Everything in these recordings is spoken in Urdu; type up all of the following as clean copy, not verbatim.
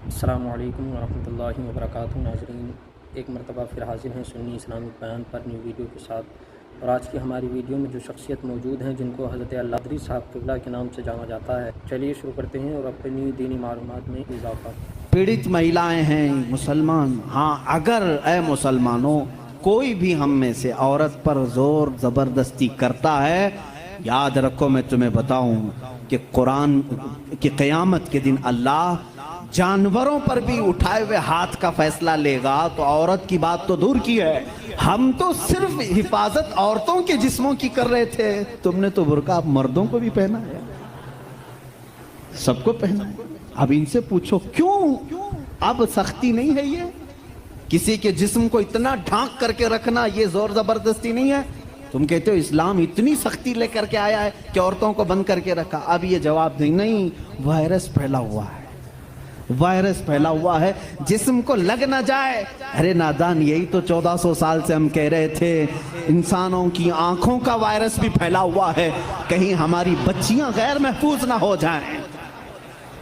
السلام علیکم ورحمۃ اللہ وبرکاتہ ناظرین، ایک مرتبہ پھر حاضر ہیں سنی اسلامک بیان پر نیو ویڈیو کے ساتھ۔ اور آج کی ہماری ویڈیو میں جو شخصیت موجود ہیں جن کو حضرت الادری صاحب قبلہ کے نام سے جانا جاتا ہے، چلیے شروع کرتے ہیں اور اپنی دینی معلومات میں اضافہ۔ پیڑت مہیلائیں ہیں مسلمان، ہاں اگر اے مسلمانوں کوئی بھی ہم میں سے عورت پر زور زبردستی کرتا ہے، یاد رکھو میں تمہیں بتاؤں کہ قرآن کی قیامت کے دن اللہ جانوروں پر بھی اٹھائے ہوئے ہاتھ کا فیصلہ لے گا۔ تو عورت کی بات تو دور کی ہے، ہم تو صرف حفاظت عورتوں کے جسموں کی کر رہے تھے، تم نے تو برقع مردوں کو بھی پہنا ہے، سب کو پہنا ہے۔ اب ان سے پوچھو کیوں اب سختی نہیں ہے؟ یہ کسی کے جسم کو اتنا ڈھانک کر کے رکھنا یہ زور زبردستی نہیں ہے؟ تم کہتے ہو اسلام اتنی سختی لے کر کے آیا ہے کہ عورتوں کو بند کر کے رکھا۔ اب یہ جواب دیں نہیں، وائرس پھیلا ہوا ہے، وائرس پھیلا ہوا ہے، جسم کو لگ نہ جائے۔ ارے نادان، یہی تو 1400 سال سے ہم کہہ رہے تھے، انسانوں کی آنکھوں کا وائرس بھی پھیلا ہوا ہے، کہیں ہماری بچیاں غیر محفوظ نہ ہو جائیں،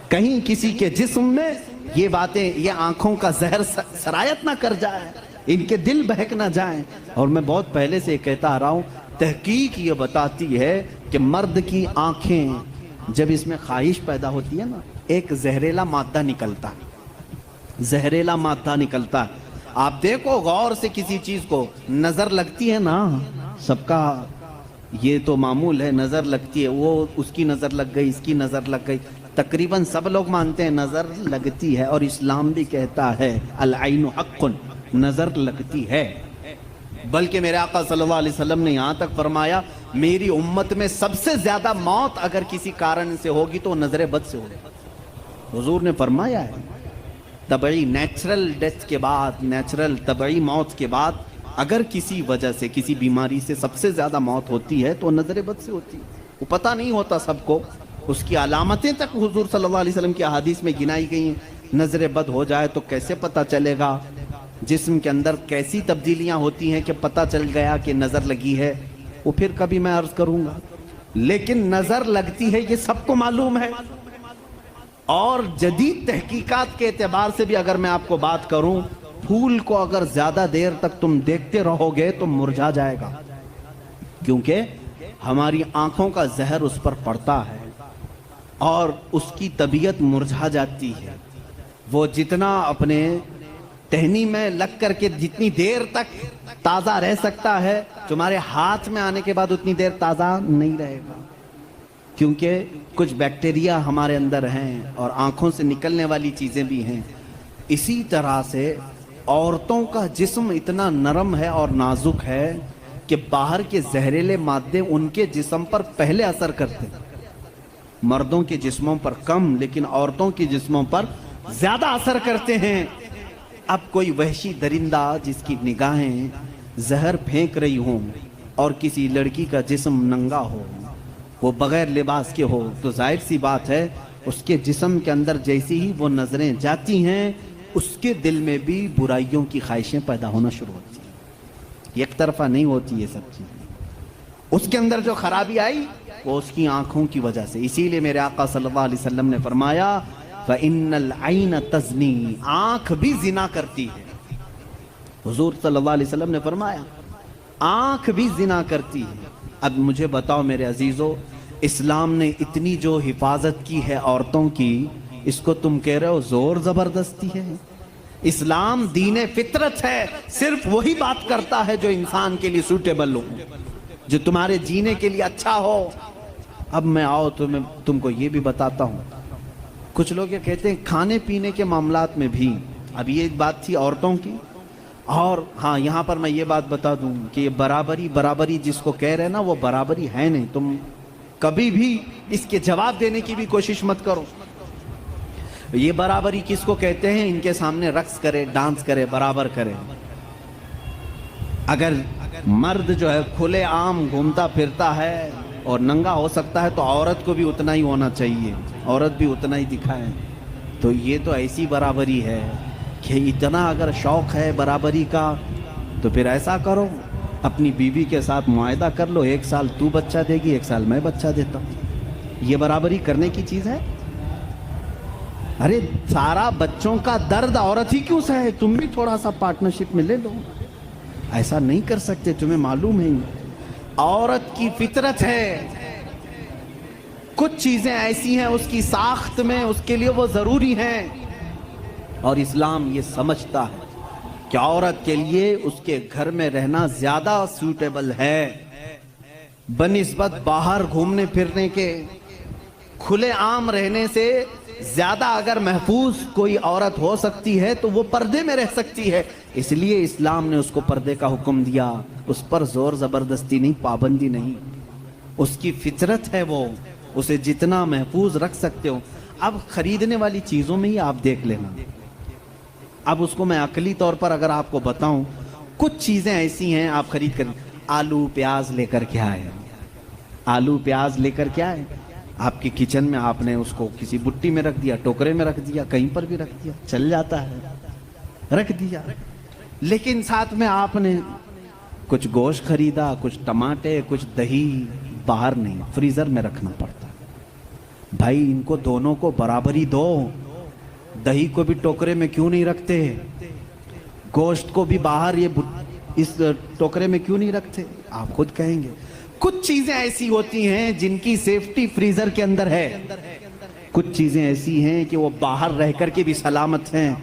کہیں کسی کے جسم میں یہ باتیں، یہ آنکھوں کا زہر سرایت نہ کر جائے، ان کے دل بہک نہ جائیں۔ اور میں بہت پہلے سے کہتا آ رہا ہوں، تحقیق یہ بتاتی ہے کہ مرد کی آنکھیں جب اس میں خواہش پیدا ہوتی ہے نا، ایک زہریلا مادہ نکلتا ہے، زہریلا مادہ نکلتا ہے۔ آپ دیکھو غور سے کسی چیز کو، نظر لگتی ہے نا، سب کا یہ تو معمول ہے، نظر لگتی ہے، وہ اس کی نظر لگ گئی، اس کی نظر لگ گئی، تقریباً سب لوگ مانتے ہیں نظر لگتی ہے، اور اسلام بھی کہتا ہے العین حق، نظر لگتی ہے۔ بلکہ میرے آقا صلی اللہ علیہ وسلم نے یہاں تک فرمایا، میری امت میں سب سے زیادہ موت اگر کسی کارن سے ہوگی تو نظر بد سے ہوگی۔ حضور نے فرمایا ہے طبعی نیچرل ڈیتھ کے بعد، نیچرل طبعی موت کے بعد اگر کسی وجہ سے، کسی بیماری سے سب سے زیادہ موت ہوتی ہے تو نظر بد سے ہوتی ہے۔ وہ پتہ نہیں ہوتا سب کو، اس کی علامتیں تک حضور صلی اللہ علیہ وسلم کی احادیث میں گنائی گئی ہیں۔ نظر بد ہو جائے تو کیسے پتہ چلے گا؟ جسم کے اندر کیسی تبدیلیاں ہوتی ہیں کہ پتہ چل گیا کہ نظر لگی ہے، وہ پھر کبھی میں عرض کروں گا۔ لیکن نظر لگتی ہے یہ سب کو معلوم ہے، اور جدید تحقیقات کے اعتبار سے بھی اگر میں آپ کو بات کروں، پھول کو اگر زیادہ دیر تک تم دیکھتے رہو گے تو مرجھا جائے گا، کیونکہ ہماری آنکھوں کا زہر اس پر پڑتا ہے اور اس کی طبیعت مرجھا جاتی ہے۔ وہ جتنا اپنے ٹہنی میں لگ کر کے جتنی دیر تک تازہ رہ سکتا ہے، تمہارے ہاتھ میں آنے کے بعد اتنی دیر تازہ نہیں رہے گا، کیونکہ کچھ بیکٹیریا ہمارے اندر ہیں اور آنکھوں سے نکلنے والی چیزیں بھی ہیں۔ اسی طرح سے عورتوں کا جسم اتنا نرم ہے اور نازک ہے کہ باہر کے زہریلے مادے ان کے جسم پر پہلے اثر کرتے ہیں، مردوں کے جسموں پر کم، لیکن عورتوں کے جسموں پر زیادہ اثر کرتے ہیں۔ اب کوئی وحشی درندہ جس کی نگاہیں زہر پھینک رہی ہوں اور کسی لڑکی کا جسم ننگا ہو، وہ بغیر لباس کے ہو، تو ظاہر سی بات ہے اس کے جسم کے اندر جیسی ہی وہ نظریں جاتی ہیں، اس کے دل میں بھی برائیوں کی خواہشیں پیدا ہونا شروع ہوتی ہیں۔ ایک طرفہ نہیں ہوتی یہ سب چیزیں، اس کے اندر جو خرابی آئی وہ اس کی آنکھوں کی وجہ سے۔ اسی لیے میرے آقا صلی اللہ علیہ وسلم نے فرمایا فَإِنَّ الْعَيْنَ تَزْنِي، آنکھ بھی زنا کرتی ہے۔ حضور صلی اللہ علیہ وسلم نے فرمایا آنکھ بھی زنا کرتی ہے۔ اب مجھے بتاؤ میرے عزیزو، اسلام نے اتنی جو حفاظت کی ہے عورتوں کی، اس کو تم کہہ رہے ہو زور زبردستی ہے؟ اسلام دین فطرت ہے، صرف وہی بات کرتا ہے جو انسان کے لیے سوٹیبل ہو، جو تمہارے جینے کے لیے اچھا ہو۔ اب میں آؤ تو میں تم کو یہ بھی بتاتا ہوں، کچھ لوگ یہ کہتے ہیں کھانے پینے کے معاملات میں بھی، اب یہ بات تھی عورتوں کی، اور ہاں یہاں پر میں یہ بات بتا دوں کہ یہ برابری جس کو کہہ رہے ہیں نا، وہ برابری ہے نہیں۔ تم کبھی بھی اس کے جواب دینے کی بھی کوشش مت کرو۔ یہ برابری کس کو کہتے ہیں؟ ان کے سامنے رقص کرے، ڈانس کرے، برابر کرے۔ اگر مرد جو ہے کھلے عام گھومتا پھرتا ہے اور ننگا ہو سکتا ہے تو عورت کو بھی اتنا ہی ہونا چاہیے، عورت بھی اتنا ہی دکھائے۔ تو یہ تو ایسی برابری ہے کہ اتنا اگر شوق ہے برابری کا تو پھر ایسا کرو، اپنی بیوی کے ساتھ معاہدہ کر لو، 1 سال تو بچہ دے گی، 1 سال میں بچہ دیتا ہوں۔ یہ برابری کرنے کی چیز ہے؟ ارے سارا بچوں کا درد عورت ہی کیوں سہے؟ تم بھی تھوڑا سا پارٹنرشپ میں لے لو. ایسا نہیں کر سکتے، تمہیں معلوم ہے عورت کی فطرت ہے. کچھ چیزیں ایسی ہیں اس کی ساخت میں، اس کے لیے وہ ضروری ہیں، اور اسلام یہ سمجھتا ہے کہ عورت کے لیے اس کے گھر میں رہنا زیادہ سوٹیبل ہے بنسبت باہر گھومنے پھرنے کے. کھلے عام رہنے سے زیادہ اگر محفوظ کوئی عورت ہو سکتی ہے تو وہ پردے میں رہ سکتی ہے. اس لیے اسلام نے اس کو پردے کا حکم دیا. اس پر زور زبردستی نہیں، پابندی نہیں. اس کی فطرت ہے، وہ اسے جتنا محفوظ رکھ سکتے ہو. اب خریدنے والی چیزوں میں ہی آپ دیکھ لینا. اب اس کو میں عقلی طور پر اگر آپ کو بتاؤں، کچھ چیزیں ایسی ہیں آپ خرید کر، آلو پیاز لے کر کے آئے، آلو پیاز لے کر کے آئے آپ کی کچن میں، آپ نے اس کو کسی بٹی میں رکھ دیا، ٹوکرے میں رکھ دیا، کہیں پر بھی رکھ دیا، چل جاتا ہے، رکھ دیا. لیکن ساتھ میں آپ نے کچھ گوشت خریدا، کچھ ٹماٹے، کچھ دہی، باہر نہیں، فریزر میں رکھنا پڑتا. بھائی ان کو دونوں کو برابری دو. دہی کو بھی ٹوکرے میں کیوں نہیں رکھتے؟ گوشت کو بھی باہر اس ٹوکرے میں کیوں نہیں رکھتے؟ آپ خود کہیں گے. کچھ چیزیں ایسی ہوتی ہیں جن کی سیفٹی فریزر کے اندر ہے، کچھ چیزیں ایسی ہیں کہ وہ باہر رہ کر کے بھی سلامت ہیں.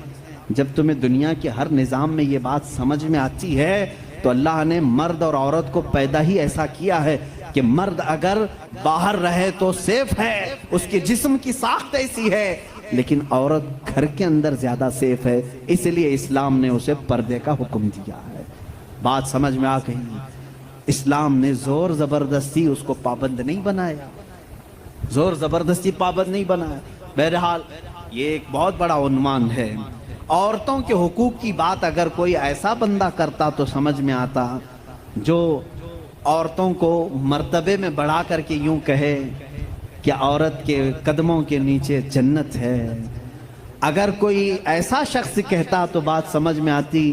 جب تمہیں دنیا کے ہر نظام میں یہ بات سمجھ میں آتی ہے تو اللہ نے مرد اور عورت کو پیدا ہی ایسا کیا ہے کہ مرد اگر باہر رہے تو سیف ہے، اس کے جسم کی ساخت ایسی ہے، لیکن عورت گھر کے اندر زیادہ سیف ہے. اس لیے اسلام نے اسے پردے کا حکم دیا ہے. بات سمجھ میں آ گئی؟ اسلام نے زور زبردستی اس کو پابند نہیں بنایا، زور زبردستی پابند نہیں بنایا. بہرحال یہ ایک بہت بڑا عنوان ہے. عورتوں کے حقوق کی بات اگر کوئی ایسا بندہ کرتا تو سمجھ میں آتا جو عورتوں کو مرتبے میں بڑھا کر کے یوں کہے کہ عورت کے قدموں کے نیچے جنت ہے. اگر کوئی ایسا شخص کہتا تو بات سمجھ میں آتی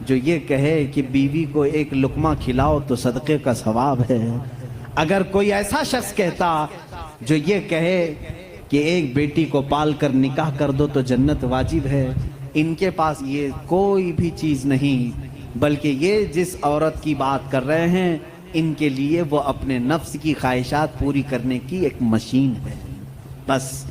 جو یہ کہے کہ بیوی کو ایک لقمہ کھلاؤ تو صدقے کا ثواب ہے. اگر کوئی ایسا شخص کہتا جو یہ کہے کہ ایک بیٹی کو پال کر نکاح کر دو تو جنت واجب ہے، ان کے پاس یہ کوئی بھی چیز نہیں، بلکہ یہ جس عورت کی بات کر رہے ہیں ان کے لیے وہ اپنے نفس کی خواہشات پوری کرنے کی ایک مشین ہے بس.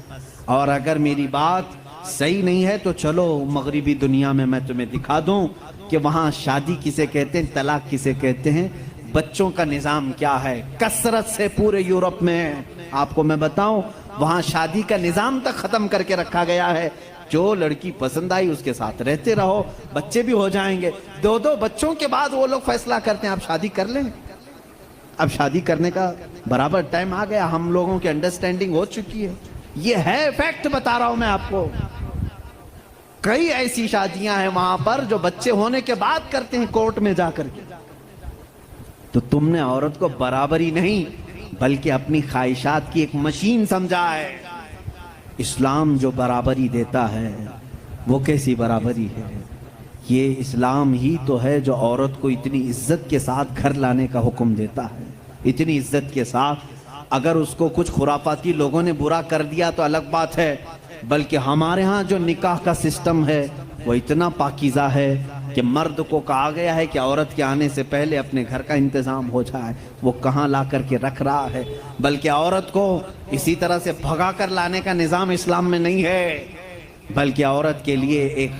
اور اگر میری بات صحیح نہیں ہے تو چلو مغربی دنیا میں تمہیں دکھا دوں کہ وہاں شادی کسے کہتے ہیں، طلاق کسے کہتے ہیں، بچوں کا نظام کیا ہے. کثرت سے پورے یورپ میں آپ کو میں بتاؤں، وہاں شادی کا نظام تک ختم کر کے رکھا گیا ہے. جو لڑکی پسند آئی اس کے ساتھ رہتے رہو، بچے بھی ہو جائیں گے. 2 بچوں کے بعد وہ لوگ فیصلہ کرتے ہیں آپ شادی کر لیں. اب شادی کرنے کا برابر ٹائم آ گیا، ہم لوگوں کی انڈرسٹینڈنگ ہو چکی ہے. یہ ہے فیکٹ بتا رہا ہوں میں آپ کو. کئی ایسی شادیاں ہیں وہاں پر جو بچے ہونے کے بعد کرتے ہیں کورٹ میں جا کر کے. تو تم نے عورت کو برابری نہیں بلکہ اپنی خواہشات کی ایک مشین سمجھا ہے. اسلام جو برابری دیتا ہے وہ کیسی برابری ہے؟ یہ اسلام ہی تو ہے جو عورت کو اتنی عزت کے ساتھ گھر لانے کا حکم دیتا ہے. اتنی عزت کے ساتھ. اگر اس کو کچھ خرافاتی لوگوں نے برا کر دیا تو الگ بات ہے، بلکہ ہمارے ہاں جو نکاح کا سسٹم ہے وہ اتنا پاکیزہ ہے کہ مرد کو کہا گیا ہے کہ عورت کے آنے سے پہلے اپنے گھر کا انتظام ہو جائے. وہ کہاں لا کر کے رکھ رہا ہے، بلکہ عورت کو اسی طرح سے بھگا کر لانے کا نظام اسلام میں نہیں ہے، بلکہ عورت کے لیے ایک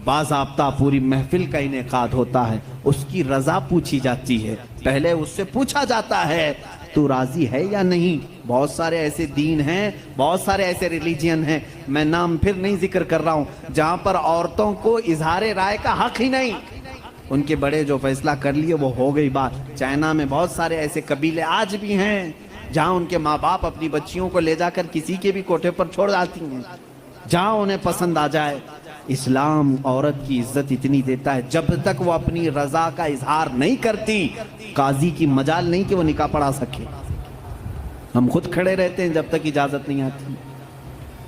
باضابطہ پوری محفل کا انعقاد ہوتا ہے. اس کی رضا پوچھی جاتی ہے، پہلے اس سے پوچھا جاتا ہے تو راضی ہے یا نہیں. بہت سارے ایسے دین ہیں، بہت سارے ایسے ریلیجین ہیں، میں نام پھر نہیں ذکر کر رہا ہوں، جہاں پر عورتوں کو اظہار رائے کا حق ہی نہیں. ان کے بڑے جو فیصلہ کر لیے وہ ہو گئی بات. چائنا میں بہت سارے ایسے قبیلے آج بھی ہیں جہاں ان کے ماں باپ اپنی بچیوں کو لے جا کر کسی کے بھی کوٹھے پر چھوڑ جاتی ہیں جہاں انہیں پسند آ جائے. اسلام عورت کی عزت اتنی دیتا ہے جب تک وہ اپنی رضا کا اظہار نہیں کرتی قاضی کی مجال نہیں کہ وہ نکاح پڑھا سکے. ہم خود کھڑے رہتے ہیں جب تک اجازت نہیں آتی.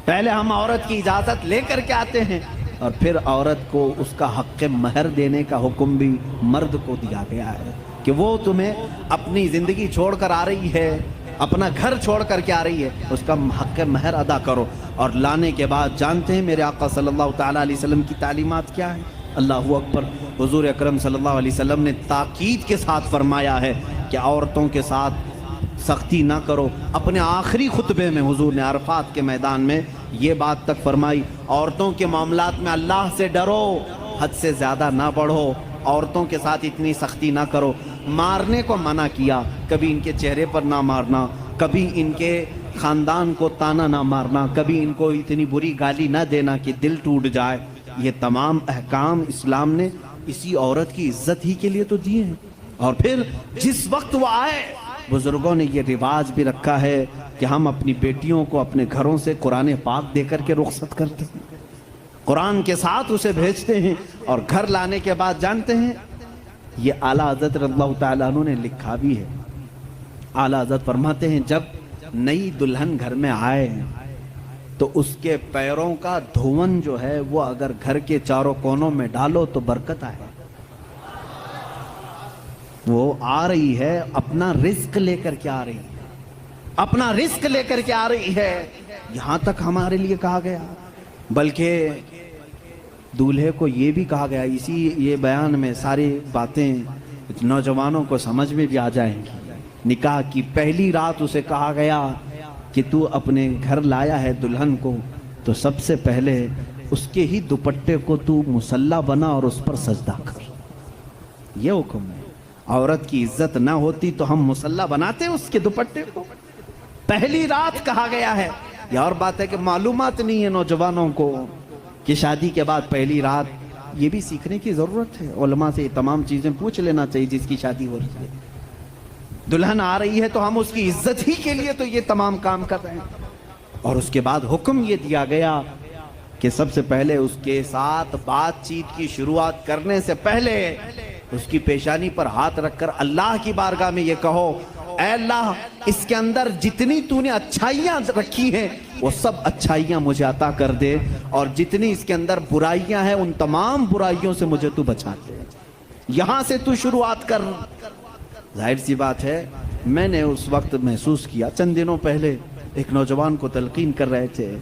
پہلے ہم عورت کی اجازت لے کر کے آتے ہیں اور پھر عورت کو اس کا حق مہر دینے کا حکم بھی مرد کو دیا گیا ہے کہ وہ تمہیں اپنی زندگی چھوڑ کر آ رہی ہے اپنا گھر چھوڑ کر کے آ رہی ہے، اس کا حق مہر ادا کرو۔ اور لانے کے بعد جانتے ہیں میرے آقا صلی اللہ تعالیٰ علیہ وسلم کی تعلیمات کیا ہے؟ اللہ اکبر۔ حضور اکرم صلی اللہ علیہ وسلم نے تاکید کے ساتھ فرمایا ہے کہ عورتوں کے ساتھ سختی نہ کرو۔ اپنے آخری خطبے میں حضور نے عرفات کے میدان میں یہ بات تک فرمائی، عورتوں کے معاملات میں اللہ سے ڈرو، حد سے زیادہ نہ بڑھو، عورتوں کے ساتھ اتنی سختی نہ کرو۔ مارنے کو منع کیا، کبھی ان کے چہرے پر نہ مارنا، کبھی ان کے خاندان کو تانا نہ مارنا، کبھی ان کو اتنی بری گالی نہ دینا کہ دل ٹوٹ جائے۔ یہ تمام احکام اسلام نے اسی عورت کی عزت ہی کے لیے تو دیے ہیں۔ اور پھر جس وقت وہ آئے، بزرگوں نے یہ رواج بھی رکھا ہے کہ ہم اپنی بیٹیوں کو اپنے گھروں سے قرآن پاک دے کر کے رخصت کرتے ہیں، قرآن کے ساتھ اسے بھیجتے ہیں، اور گھر لانے کے بعد جانتے ہیں یہ اعلیٰ حضرت رضی اللہ تعالیٰ عنہ نے لکھا بھی ہے۔ اعلیٰ حضرت فرماتے ہیں جب نئی دلہن گھر میں آئے تو اس کے پیروں کا دھون جو ہے وہ اگر گھر کے چاروں کونوں میں ڈالو تو برکت آئے۔ وہ آ رہی ہے اپنا رزق لے کر کے آ رہی ہے، اپنا رزق لے کر کے آ رہی ہے، یہاں تک ہمارے لیے کہا گیا۔ بلکہ دولہے کو یہ بھی کہا گیا، اسی یہ بیان میں ساری باتیں نوجوانوں کو سمجھ میں بھی آ جائیں گی۔ نکاح کی پہلی رات اسے کہا گیا کہ تو اپنے گھر لایا ہے دلہن کو تو سب سے پہلے اس کے ہی دوپٹے کو تو مصلی بنا اور اس پر سجدہ کر۔ یہ حکم ہے۔ عورت کی عزت نہ ہوتی تو ہم مصلی بناتے اس کے دوپٹے کو؟ پہلی رات کہا گیا ہے۔ یہ اور بات ہے کہ معلومات نہیں ہے نوجوانوں کو کہ شادی کے بعد پہلی رات، یہ بھی سیکھنے کی ضرورت ہے۔ علماء سے یہ تمام چیزیں پوچھ لینا چاہیے جس کی شادی ہو رہی ہے۔ دلہن آ رہی ہے تو ہم اس کی عزت ہی کے لیے تو یہ تمام کام کر رہے ہیں۔ اور اس کے بعد حکم یہ دیا گیا کہ سب سے پہلے اس کے ساتھ بات چیت کی شروعات کرنے سے پہلے اس کی پیشانی پر ہاتھ رکھ کر اللہ کی بارگاہ میں یہ کہو، اے اللہ اس کے اندر جتنی تو نے اچھائیاں رکھی ہیں وہ سب اچھائیاں مجھے عطا کر دے، اور جتنی اس کے اندر برائیاں ہیں ان تمام برائیوں سے مجھے تو بچا دے۔ یہاں سے تو شروعات کر۔ ظاہر سی بات ہے، میں نے اس وقت محسوس کیا، چند دنوں پہلے ایک نوجوان کو تلقین کر رہے تھے،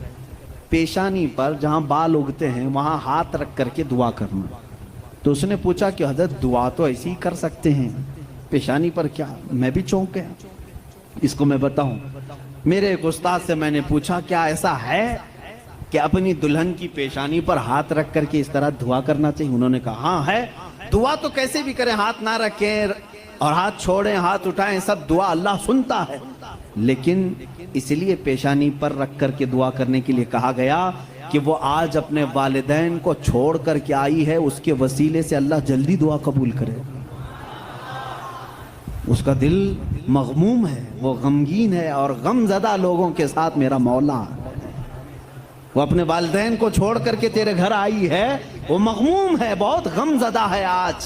پیشانی پر جہاں بال اگتے ہیں وہاں ہاتھ رکھ کر کے دعا کرنا۔ تو اس نے پوچھا کہ حضرت دعا تو ایسی ہی کر سکتے ہیں، پیشانی پر کیا؟ میں بھی چونک گیا۔ اس کو میں بتاؤں، میرے ایک استاد سے میں نے پوچھا کیا ایسا ہے کہ اپنی دلہن کی پیشانی پر ہاتھ رکھ کر کے اس طرح دعا کرنا چاہیے؟ انہوں نے کہا ہاں ہے۔ دعا تو کیسے بھی کریں، ہاتھ نہ رکھیں اور ہاتھ چھوڑیں، ہاتھ اٹھائیں، سب دعا اللہ سنتا ہے، لیکن اس لیے پیشانی پر رکھ کر کے دعا کرنے کے لیے کہا گیا کہ وہ آج اپنے والدین کو چھوڑ کر کے آئی ہے، اس کے وسیلے سے اللہ جلدی دعا قبول کرے۔ اس کا دل مغموم ہے، وہ غمگین ہے، اور غم زدہ لوگوں کے ساتھ میرا مولا ہے۔ وہ اپنے والدین کو چھوڑ کر کے تیرے گھر آئی ہے، وہ مغموم ہے، بہت غم زدہ ہے آج،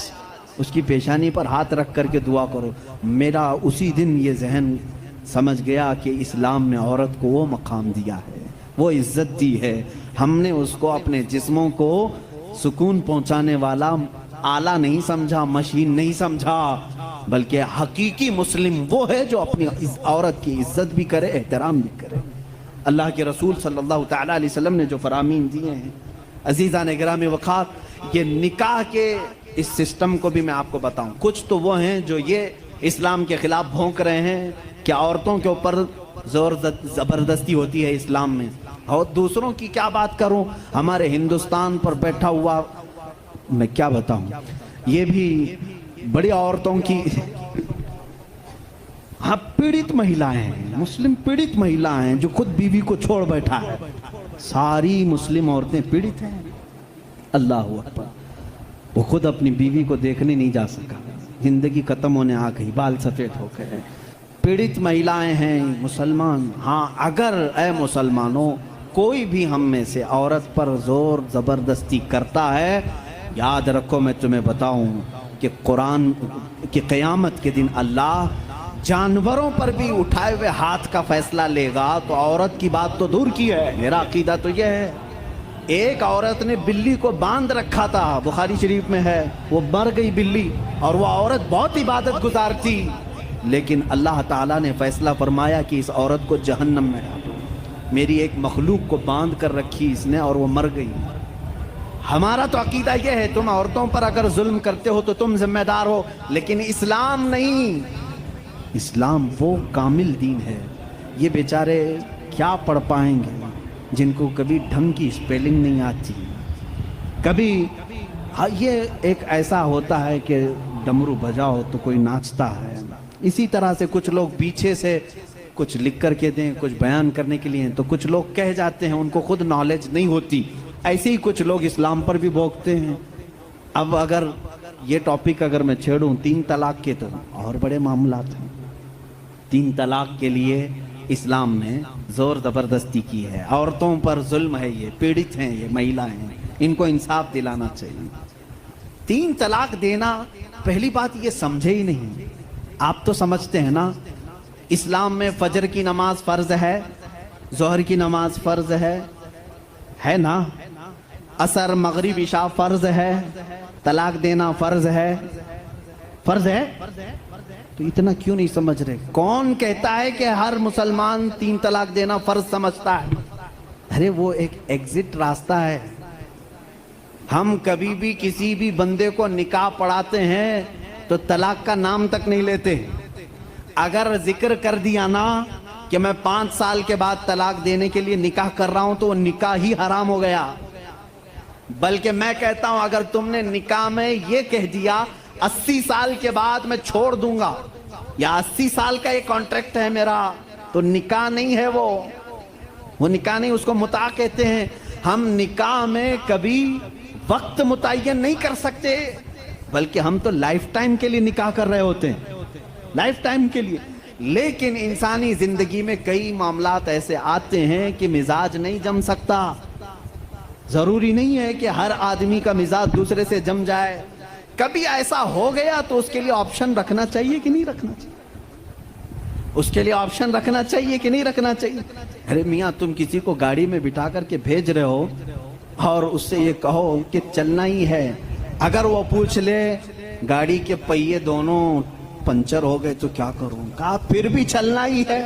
اس کی پیشانی پر ہاتھ رکھ کر کے دعا کرو۔ میرا اسی دن یہ ذہن سمجھ گیا کہ اسلام نے عورت کو وہ مقام دیا ہے، وہ عزت دی ہے۔ ہم نے اس کو اپنے جسموں کو سکون پہنچانے والا آلہ نہیں سمجھا، مشین نہیں سمجھا، بلکہ حقیقی مسلم وہ ہے جو اپنی عورت کی عزت بھی کرے، احترام بھی کرے۔ اللہ کے رسول صلی اللہ تعالیٰ علیہ وسلم نے جو فرامین دیے ہیں، عزیزان گرامی وقار، یہ نکاح کے اس سسٹم کو بھی میں آپ کو بتاؤں۔ کچھ تو وہ ہیں جو یہ اسلام کے خلاف بھونک رہے ہیں کہ عورتوں کے اوپر زور زبردستی ہوتی ہے اسلام میں، اور دوسروں کی کیا بات کروں، ہمارے ہندوستان پر بیٹھا ہوا میں کیا بتاؤں، یہ بھی بڑی عورتوں کی ہاں پیڑت مہیلائیں ہیں، مسلم پیڑت مہیلائیں ہیں جو خود بیوی کو چھوڑ بیٹھا ہے۔ ساری مسلم عورتیں پیڑت ہیں، اللہ اکبر۔ وہ خود اپنی بیوی کو دیکھنے نہیں جا سکا، زندگی ختم ہونے آ گئی، بال سفید ہو گئے، پیڑت مہیلائیں ہیں مسلمان۔ ہاں اگر اے مسلمانوں کوئی بھی ہم میں سے عورت پر زور زبردستی کرتا ہے، یاد رکھو میں تمہیں بتاؤں کہ قرآن کی قیامت کے دن اللہ جانوروں پر بھی اٹھائے ہوئے ہاتھ کا فیصلہ لے گا، تو عورت کی بات تو دور کی ہے۔ میرا عقیدہ تو یہ ہے، ایک عورت نے بلی کو باندھ رکھا تھا، بخاری شریف میں ہے، وہ مر گئی بلی، اور وہ عورت بہت عبادت گزار تھی، لیکن اللہ تعالیٰ نے فیصلہ فرمایا کہ اس عورت کو جہنم میں ڈالو. میری ایک مخلوق کو باندھ کر رکھی اس نے اور وہ مر گئی. ہمارا تو عقیدہ یہ ہے تم عورتوں پر اگر ظلم کرتے ہو تو تم ذمہ دار ہو، لیکن اسلام نہیں. اسلام وہ کامل دین ہے. یہ بیچارے کیا پڑھ پائیں گے جن کو کبھی ڈھنگ کی اسپیلنگ نہیں آتی. کبھی یہ ایک ایسا ہوتا ہے کہ ڈمرو بجاؤ تو کوئی ناچتا ہے. اسی طرح سے کچھ لوگ پیچھے سے کچھ لکھ کر کے دیں، کچھ بیان کرنے کے لیے، تو کچھ لوگ کہہ جاتے ہیں، ان کو خود نالج نہیں ہوتی. ایسے ہی کچھ لوگ اسلام پر بھی بھوکتے ہیں. اب اگر یہ ٹاپک اگر میں چھیڑوں 3 طلاق کے، تو اور بڑے معاملات ہیں. 3 طلاق کے لیے اسلام نے زور زبردستی کی ہے. عورتوں پر ظلم ہے، یہ پیڑت ہیں، یہ مہیلا ہیں، ان کو انصاف دلانا چاہیے. 3 طلاق دینا، پہلی بات یہ سمجھے ہی نہیں. آپ تو سمجھتے ہیں نا اسلام میں فجر کی نماز فرض ہے، ظہر کی نماز فرض ہے نا، عصر مغرب عشاء فرض ہے، طلاق دینا فرض ہے. فرض ہے تو اتنا کیوں نہیں سمجھ رہے؟ کون کہتا ہے کہ ہر مسلمان 3 طلاق دینا فرض سمجھتا ہے؟ ارے وہ ایک ایگزٹ راستہ ہے. ہم کبھی بھی کسی بھی بندے کو نکاح پڑھاتے ہیں تو طلاق کا نام تک نہیں لیتے. اگر ذکر کر دیا نا کہ میں 5 سال کے بعد طلاق دینے کے لیے نکاح کر رہا ہوں تو وہ نکاح ہی حرام ہو گیا. بلکہ میں کہتا ہوں اگر تم نے نکاح میں یہ کہہ دیا 80 سال کے بعد میں چھوڑ دوں گا، یا 80 سال کا یہ کانٹریکٹ ہے میرا، تو نکاح نہیں ہے. وہ نکاح نہیں، اس کو متاع کہتے ہیں. ہم نکاح میں کبھی وقت متعین نہیں کر سکتے، بلکہ ہم تو لائف ٹائم کے لیے نکاح کر رہے ہوتے ہیں، لائف ٹائم کے لیے. لیکن انسانی زندگی میں کئی معاملات ایسے آتے ہیں کہ مزاج نہیں جم سکتا. ضروری نہیں ہے کہ ہر آدمی کا مزاج دوسرے سے جم جائے. کبھی ایسا ہو گیا تو اس کے لیے آپشن رکھنا چاہیے کہ نہیں رکھنا چاہیے؟ اس کے لیے آپشن رکھنا چاہیے کہ نہیں رکھنا چاہیے؟ ارے میاں تم کسی کو گاڑی میں بٹھا کر کے بھیج رہے ہو اور اس سے یہ کہو کہ چلنا ہی ہے، اگر وہ پوچھ لے گاڑی کے پہیے دونوں پنچر ہو گئے تو کیا کروں؟ کہا پھر بھی چلنا ہی ہے.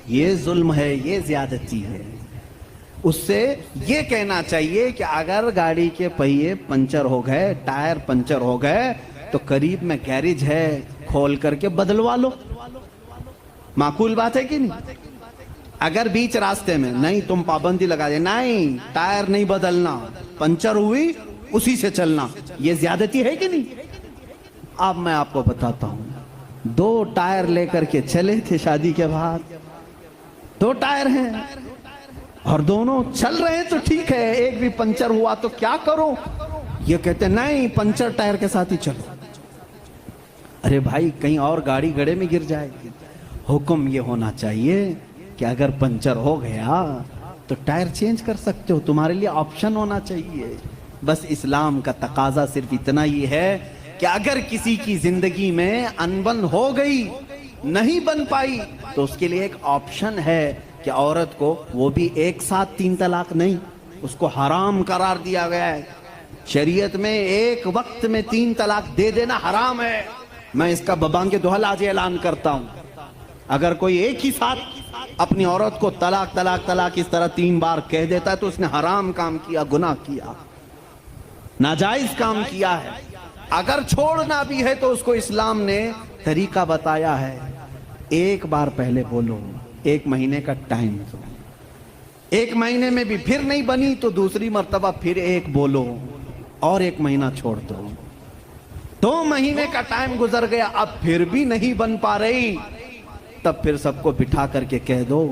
یہ ظلم ہے، یہ زیادتی ہے. اس سے یہ کہنا چاہیے کہ اگر گاڑی کے پہیے پنچر ہو گئے، ٹائر پنچر ہو گئے، تو قریب میں گیریج ہے، کھول کر کے بدلوا لو. معقول بات ہے کہ نہیں؟ اگر بیچ راستے میں نہیں تم پابندی لگا دے، نہیں ٹائر نہیں بدلنا، پنچر ہوئی اسی سے چلنا، یہ زیادتی ہے کہ نہیں؟ اب میں آپ کو بتاتا ہوں، 2 ٹائر لے کر کے چلے تھے شادی کے بعد، 2 ٹائر ہیں اور دونوں چل رہے ہیں تو ٹھیک ہے، ایک بھی پنچر ہوا تو کیا کرو؟ یہ کہتے ہیں نہیں پنچر ٹائر کے ساتھ ہی چلو. ارے بھائی کہیں اور گاڑی گڑے میں گر جائے گی. حکم یہ ہونا چاہیے کہ اگر پنچر ہو گیا تو ٹائر چینج کر سکتے ہو، تمہارے لیے آپشن ہونا چاہیے. بس اسلام کا تقاضا صرف اتنا ہی ہے کہ اگر کسی کی زندگی میں انبن ہو گئی، نہیں بن پائی، تو اس کے لیے ایک آپشن ہے کہ عورت کو وہ بھی ایک ساتھ 3 طلاق نہیں، اس کو حرام قرار دیا گیا ہے. شریعت میں ایک وقت میں 3 طلاق دے دینا حرام ہے. میں اس کا ببانگ دہل آج اعلان کرتا ہوں، اگر کوئی ایک ہی ساتھ اپنی عورت کو طلاق طلاق طلاق اس طرح 3 بار کہہ دیتا ہے تو اس نے حرام کام کیا، گناہ کیا، ناجائز کام کیا ہے. اگر چھوڑنا بھی ہے تو اس کو اسلام نے طریقہ بتایا ہے. ایک بار پہلے بولو، 1 مہینے کا ٹائم دو، 1 مہینے میں بھی پھر نہیں بنی تو دوسری مرتبہ پھر 1 بولو اور 1 مہینہ چھوڑ دو. 2 مہینے کا ٹائم گزر گیا، اب پھر بھی نہیں بن پا رہی، تب پھر سب کو بٹھا کر کے کہہ دو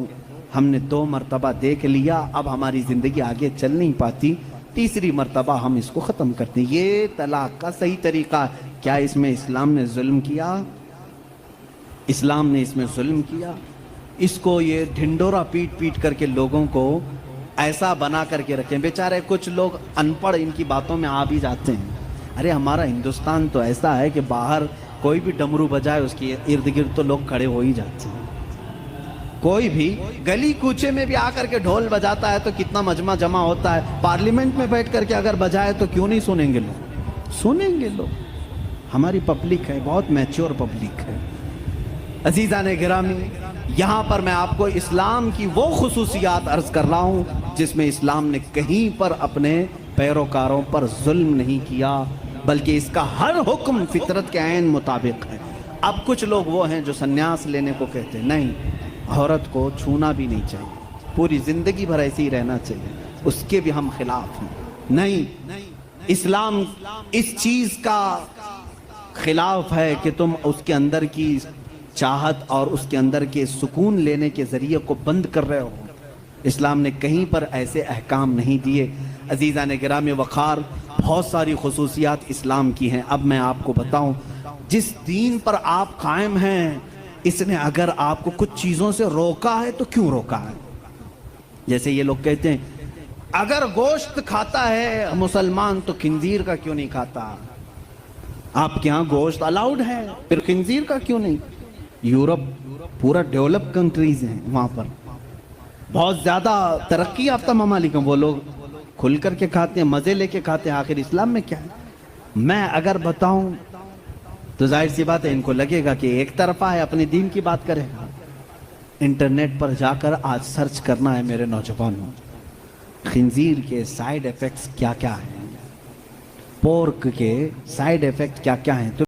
ہم نے 2 مرتبہ دیکھ لیا، اب ہماری زندگی آگے چل نہیں پاتی، تیسری مرتبہ ہم اس کو ختم کرتے ہیں. یہ طلاق کا صحیح طریقہ ہے. کیا اس میں اسلام نے ظلم کیا؟ اسلام نے اس میں ظلم کیا؟ اس کو یہ ڈھنڈورا پیٹ پیٹ کر کے لوگوں کو ایسا بنا کر کے رکھیں. بیچارے کچھ لوگ ان پڑھ ان کی باتوں میں آ بھی جاتے ہیں. ارے ہمارا ہندوستان تو ایسا ہے کہ باہر کوئی بھی ڈمرو بجائے اس کے ارد گرد تو لوگ کھڑے ہو ہی جاتے ہیں. کوئی بھی گلی کوچے میں بھی آ کر کے ڈھول بجاتا ہے تو کتنا مجمع جمع ہوتا ہے. پارلیمنٹ میں بیٹھ کر کے اگر بجائے تو کیوں نہیں سنیں گے لوگ؟ سنیں گے لوگ. ہماری پبلک ہے، بہت میچور پبلک ہے. عزیزان گرامی، یہاں پر میں آپ کو اسلام کی وہ خصوصیات عرض کر رہا ہوں جس میں اسلام نے کہیں پر اپنے پیروکاروں پر ظلم نہیں کیا، بلکہ اس کا ہر حکم فطرت کے عین مطابق ہے۔ اب کچھ لوگ وہ ہیں جو سنیاس لینے کو کہتے ہیں، نہیں، عورت کو چھونا بھی نہیں چاہیے، پوری زندگی بھر ایسے ہی رہنا چاہیے، اس کے بھی ہم خلاف ہیں۔ نہیں، اسلام اس چیز کا خلاف ہے کہ تم اس کے اندر کی چاہت اور اس کے اندر کے سکون لینے کے ذریعے کو بند کر رہے ہو۔ اسلام نے کہیں پر ایسے احکام نہیں دیے۔ عزیزان گرامی وقار، بہت ساری خصوصیات اسلام کی ہیں۔ اب میں آپ کو بتاؤں، جس دین پر آپ قائم ہیں، اس نے اگر آپ کو کچھ چیزوں سے روکا ہے تو کیوں روکا ہے؟ جیسے یہ لوگ کہتے ہیں اگر گوشت کھاتا ہے مسلمان تو خنزیر کا کیوں نہیں کھاتا؟ آپ کے ہاں گوشت الاؤڈ ہے، پھر خنزیر کا کیوں نہیں؟ یورپ پورا ڈیولپ کنٹریز ہیں، وہاں پر بہت زیادہ ترقی یافتہ ممالک ہیں، وہ لوگ کھل کر کے کھاتے ہیں، مزے لے کے کھاتے ہیں۔ آخر اسلام میں کیا ہے؟ میں اگر بتاؤں تو ظاہر سی بات ہے ان کو لگے گا کہ ایک طرفہ ہے، اپنے دین کی بات کرے گا۔ انٹرنیٹ پر جا کر آج سرچ کرنا ہے میرے نوجوانوں، خنزیر کے سائیڈ ایفیکٹس کیا کیا ہیں، پورک کے سائیڈ ایفیکٹ کیا کیا ہیں۔